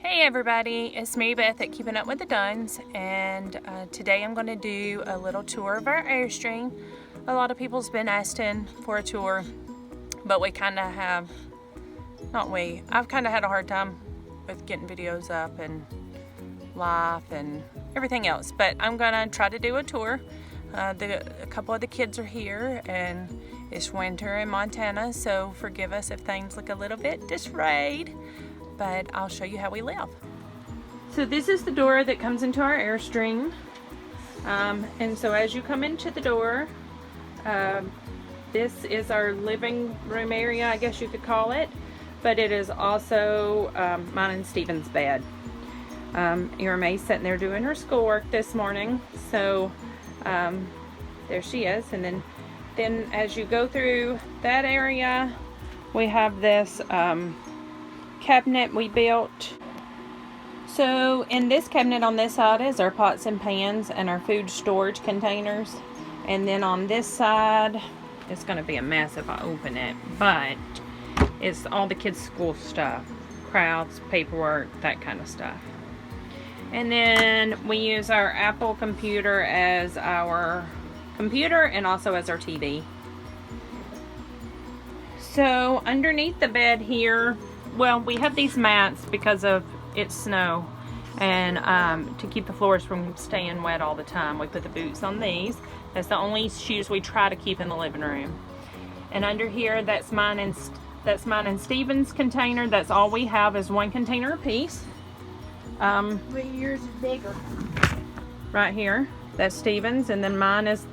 Hey everybody, it's Mary Beth at Keeping Up with the Duns, and today I'm going to do a little tour of our Airstream. A lot of people's been asking for a tour, but I've kind of had a hard time with getting videos up and live and everything else, but I'm going to try to do a tour. A couple of the kids are here, and it's winter in Montana, so forgive us if things look a little bit disarrayed. But I'll show you how we live. So this is the door that comes into our Airstream. And so as you come into the door, this is our living room area, I guess you could call it. But it is also mine and Steven's bed. Erin May's sitting there doing her schoolwork this morning. So there she is. And then as you go through that area, we have this cabinet we built. So in this cabinet on this side is our pots and pans and our food storage containers, and then on this side it's going to be a mess if I open it, but it's all the kids' school stuff, crowds, paperwork, that kind of stuff. And then we use our Apple computer as our computer and also as our TV. So underneath the bed here, well, we have these mats because of it's snow, and to keep the floors from staying wet all the time, we put the boots on these. That's the only shoes we try to keep in the living room. And under here, that's mine and Steven's container. That's all we have is one container apiece. But yours is bigger. Right here, that's Steven's, and then mine is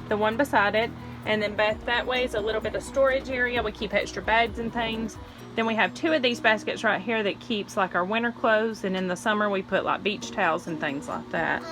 the one beside it. And then back that way is a little bit of storage area. We keep extra bags and things. Then we have two of these baskets right here that keeps like our winter clothes, and in the summer we put like beach towels and things like that.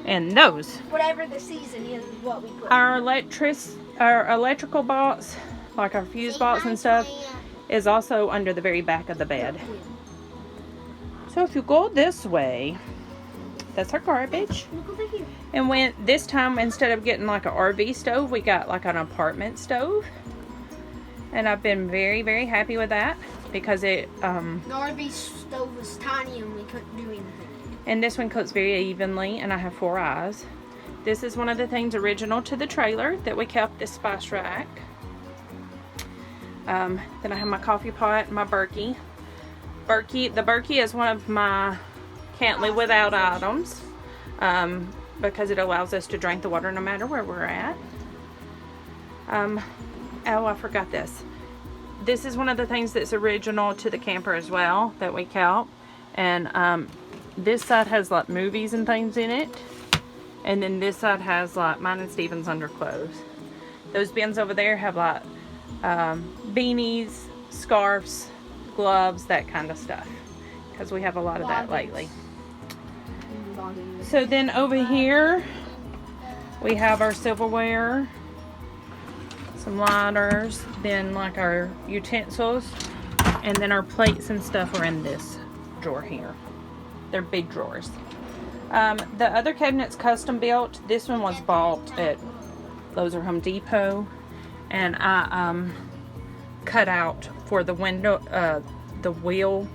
And those. Whatever the season is what we put. Our electrical box, like our fuse box and stuff, is also under the very back of the bed. So if you go this way, that's our garbage. Look over here. And this time, instead of getting like an RV stove, we got like an apartment stove. And I've been very, very happy with that because it The RV stove was tiny and we couldn't do anything. And this one cooks very evenly, and I have 4 eyes. This is one of the things original to the trailer that we kept, this spice rack. Then I have my coffee pot and my Berkey. The Berkey is one of my can't live without items because it allows us to drink the water no matter where we're at. Oh, I forgot this. This is one of the things that's original to the camper as well that we kept. And this side has like movies and things in it. And then this side has like mine and Steven's underclothes. Those bins over there have like beanies, scarves, gloves, that kind of stuff. Because we have a lot of that lately. So then over here we have our silverware, some lighters, then like our utensils, and then our plates and stuff are in this drawer here. They're big drawers. The other cabinet's custom built. This one was bought at Lowe's or Home Depot, and I cut out for the window, the wheel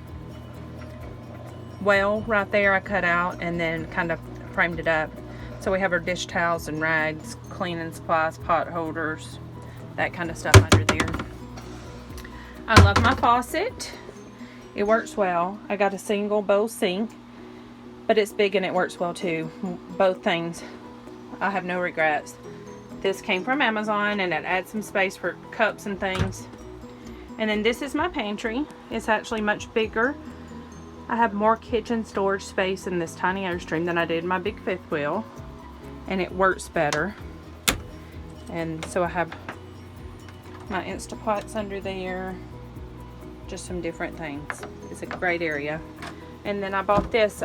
well right there. I cut out and then kind of framed it up. So we have our dish towels and rags, cleaning supplies, pot holders, that kind of stuff under there. I love my faucet. It works well. I got a single bowl sink, but it's big and it works well too. Both things. I have no regrets. This came from Amazon, and it adds some space for cups and things. And then this is my pantry. It's actually much bigger. I have more kitchen storage space in this tiny Airstream than I did in my big fifth wheel, and it works better. And so I have my Instapots under there, just some different things. It's a great area. And then I bought this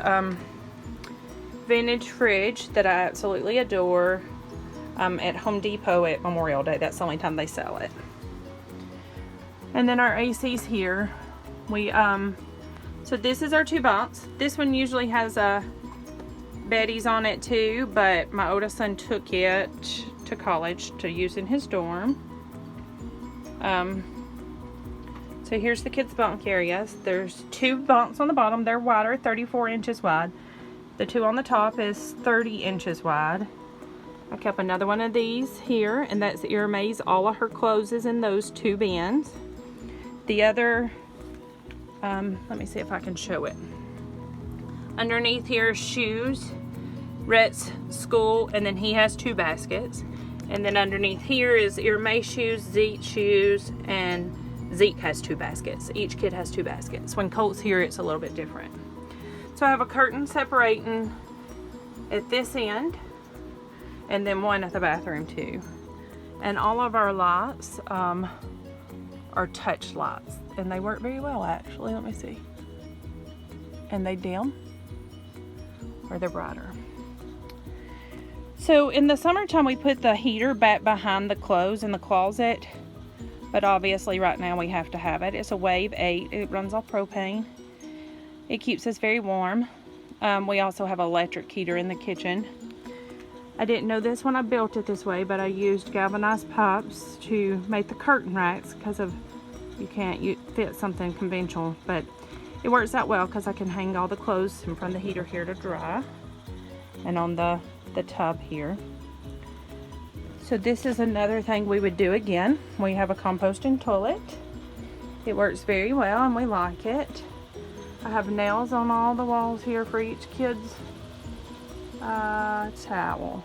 vintage fridge that I absolutely adore at Home Depot at Memorial Day. That's the only time they sell it. And then our AC's here. So this is our 2 bunks. This one usually has beddies on it too, but my oldest son took it to college to use in his dorm. So here's the kids' bunk areas. There's 2 bunks on the bottom. They're wider, 34 inches wide. The 2 on the top is 30 inches wide. I kept another one of these here, and that's May's. All of her clothes is in those 2 bins. The other, let me see if I can show it. Underneath here is shoes, Rhett's school, and then he has 2 baskets. And then underneath here is May's shoes, Zeke's shoes, and Zeke has 2 baskets. Each kid has 2 baskets. When Colt's here, it's a little bit different. So I have a curtain separating at this end, and then one at the bathroom too. And all of our lights are touch lights, and they work very well actually. Let me see. And they dim, or they're brighter. So in the summertime, we put the heater back behind the clothes in the closet, but obviously right now we have to have it. It's a Wave 8. It runs off propane. It keeps us very warm. We also have an electric heater in the kitchen. I didn't know this when I built it this way, but I used galvanized pipes to make the curtain racks because of you can't fit something conventional, but it works out well because I can hang all the clothes in front of the heater here to dry, and on the tub here. So this is another thing we would do again. We have a composting toilet. It works very well and we like it. I have nails on all the walls here for each kid's towel.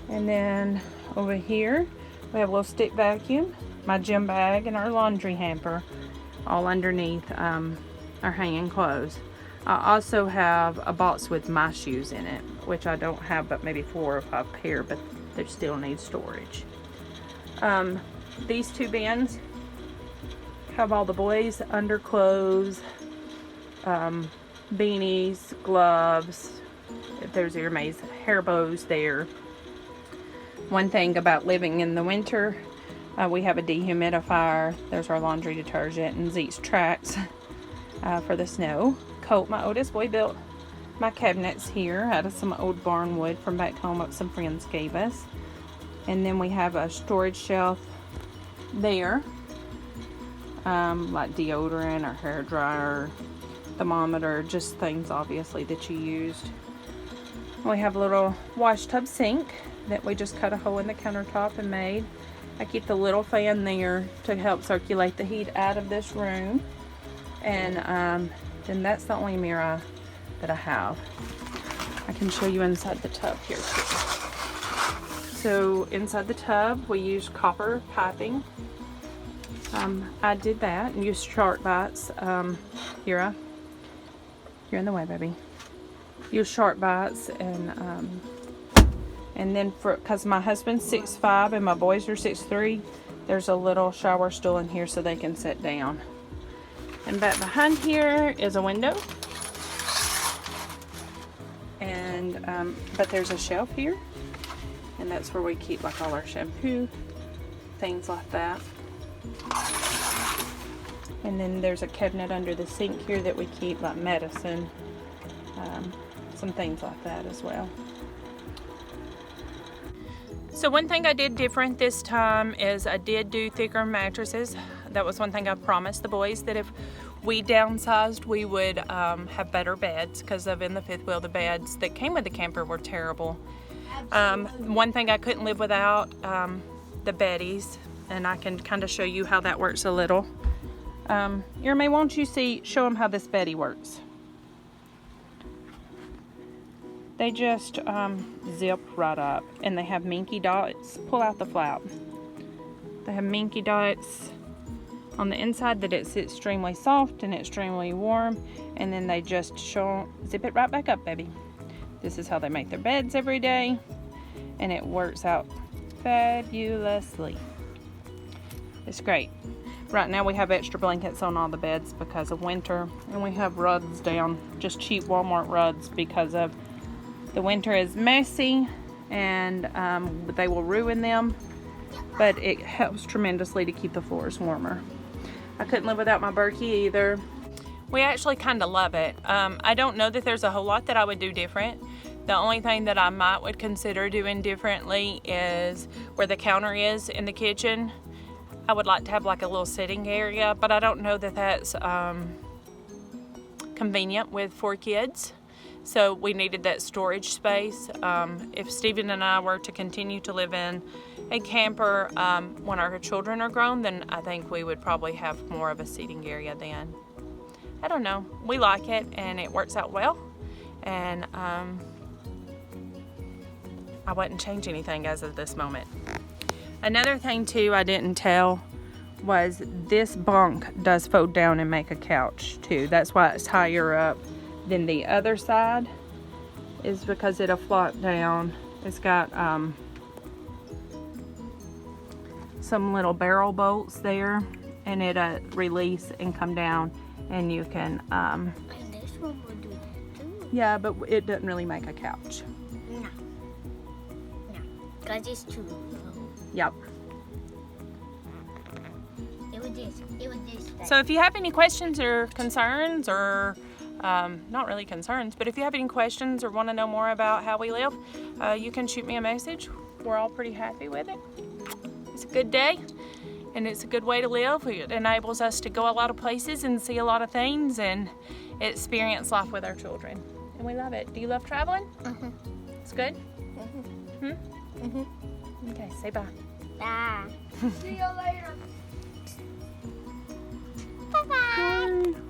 And then over here we have a little stick vacuum, my gym bag, and our laundry hamper all underneath our hanging clothes. I also have a box with my shoes in it, which I don't have but maybe 4 or 5 pair, but they still need storage. These 2 bins have all the boys' underclothes, beanies, gloves. There's May's hair bows there. One thing about living in the winter, we have a dehumidifier. There's our laundry detergent and Zeke's tracks for the snow. Colt, my oldest boy, built my cabinets here out of some old barn wood from back home that some friends gave us. And then we have a storage shelf there, like deodorant or hair dryer, thermometer, just things obviously that you used. We have a little wash tub sink that we just cut a hole in the countertop and made. I keep the little fan there to help circulate the heat out of this room. And then that's the only mirror that I have. I can show you inside the tub here too. So inside the tub we use copper piping. I did that and used shark bites. You're in the way, baby. Use shark bites, and then because my husband's 6'5" and my boys are 6'3", there's a little shower stool in here so they can sit down. And back behind here is a window, and but there's a shelf here, and that's where we keep like all our shampoo, things like that. And then there's a cabinet under the sink here that we keep like medicine, some things like that as well. So one thing I did different this time is I did do thicker mattresses. That was one thing I promised the boys, that if we downsized we would have better beds, because in the fifth wheel the beds that came with the camper were terrible. One thing I couldn't live without, the beddies, and I can kind of show you how that works a little. May, won't you show them how this beddy works? They just zip right up, and they have minky dots. Pull out the flap. They have minky dots on the inside that it's extremely soft and extremely warm, and then they just zip it right back up, baby. This is how they make their beds every day, and it works out fabulously. It's great. Right now we have extra blankets on all the beds because of winter, and we have rugs down, just cheap Walmart rugs, because of the winter is messy and they will ruin them, but it helps tremendously to keep the floors warmer. I couldn't live without my Berkey either. We actually kind of love it. I don't know that there's a whole lot that I would do different. The only thing that I would consider doing differently is where the counter is in the kitchen. I would like to have like a little sitting area, but I don't know that that's convenient with 4 kids. So we needed that storage space. If Stephen and I were to continue to live in a camper when our children are grown, then I think we would probably have more of a seating area then. I don't know. We like it and it works out well. And I wouldn't change anything as of this moment. Another thing too I didn't tell was this bunk does fold down and make a couch too. That's why it's higher up than the other side, is because it'll flop down. It's got some little barrel bolts there, and it'll release and come down, and you can And this one will do that too. yeah, but it doesn't really make a couch. No. No. Because it's too low. Yep. It was this. So if you have any questions or concerns, or not really concerns, but if you have any questions or want to know more about how we live, you can shoot me a message. We're all pretty happy with it. It's a good day, and it's a good way to live. It enables us to go a lot of places and see a lot of things and experience life with our children. And we love it. Do you love traveling? Mm-hmm. It's good? Mm-hmm. Mm-hmm. Okay, say bye. Bye. See you later. Bye-bye. Bye.